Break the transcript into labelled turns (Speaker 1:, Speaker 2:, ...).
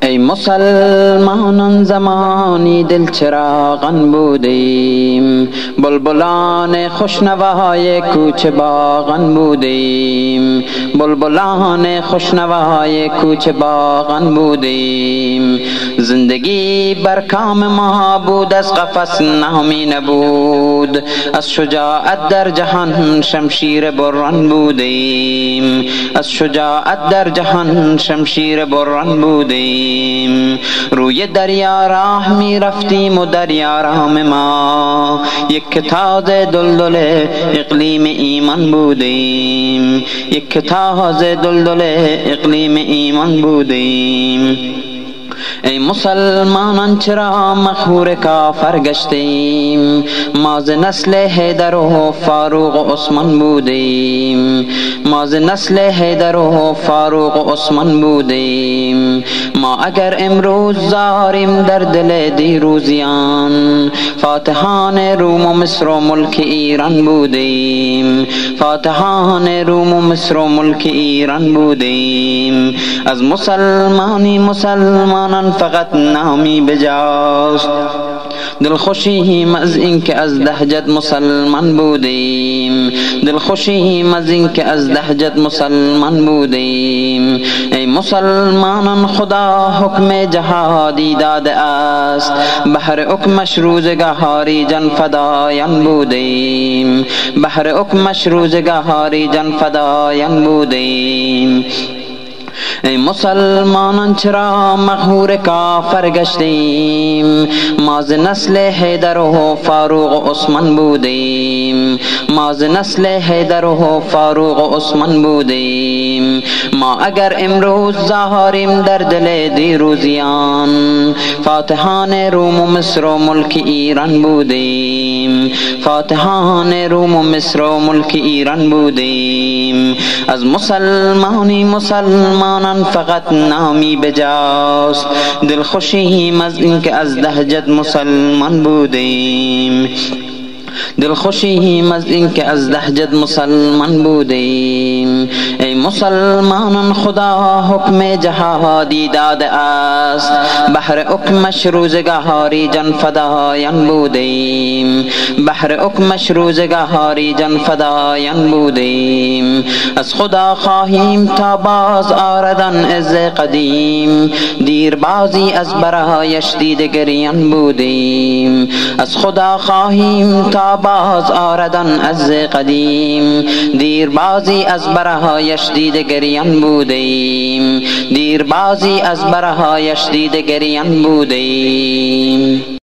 Speaker 1: ای مسلمانان زمانی دل چراغان بودیم، بلبلان خوشنوای کوچه باغان بودیم، بلبلان خوشنوای کوچه باغان بودیم. زندگی بر کام ما بود، از قفس نامی نبود، از شجاعت در جهان شمشیر بران بودیم، از شجاعت در جهان شمشیر بران بودیم. روی دریا راه می رفتیم و دریا رام ما یک تازه دلدل اقلیم ایمان بودیم، یک تازه دلدل اقلیم ایمان بودیم. ای مسلمانان چرا مخور کافر گشتیم؟ ما ز نسل حیدر و فاروق و عثمان بودیم، ما ز نسل حیدر و فاروق و عثمان بودیم. ما اگر امروز زاریم در دل دیروزیان، فاتحان روم و مصر و ملک ایران بودیم، فاتحان روم و مصر و ملک ایران بودیم. از مسلمانان فقط نامی بجاست، دلخوشیم از اینکه از لهجت مسلمان بودیم، دلخوشیم از اینکه از لهجت مسلمان بودیم. ای مسلمانان خدا حکم جهادی داده است، بهر حکمش روزگاری جان فدایان بودیم، بهر حکمش روزگاری جان فدایان بودیم. ای مسلمانان چرا مغرور کافر گشتیم؟ ما ز نسل حیدر و فاروق و عثمان بودیم، ما ز نسل حیدر و فاروق و عثمان بودیم. ما اگر امروز زاریم در دل دیروزیان، فاتحان روم و مصر و ملک ایران بودیم، فاتحان روم و مصر و ملک ایران بودیم. از مسلمانان فقط نامی بجاست، دلخوشیم از اینکه از لهجت مسلمان بودیم، دلخوشیم از اینکه از لهجت مسلمان بودیم. ای مسلمانان خدا حکم جهادی داده است، بهر حکمش روزگاری جان فدایان بودیم، بهر حکمش روزگاری جان فدایان بودیم. از خدا خواهیم تا باز آردن عز قدیم، دیر بازی از برایش دیده گریان بودیم. از خدا خواهیم تا باز آردن از قدیم، دیر بازی از برهایش دیده گریان بودیم، دیر بازی از برهایش دیده گریان بودیم.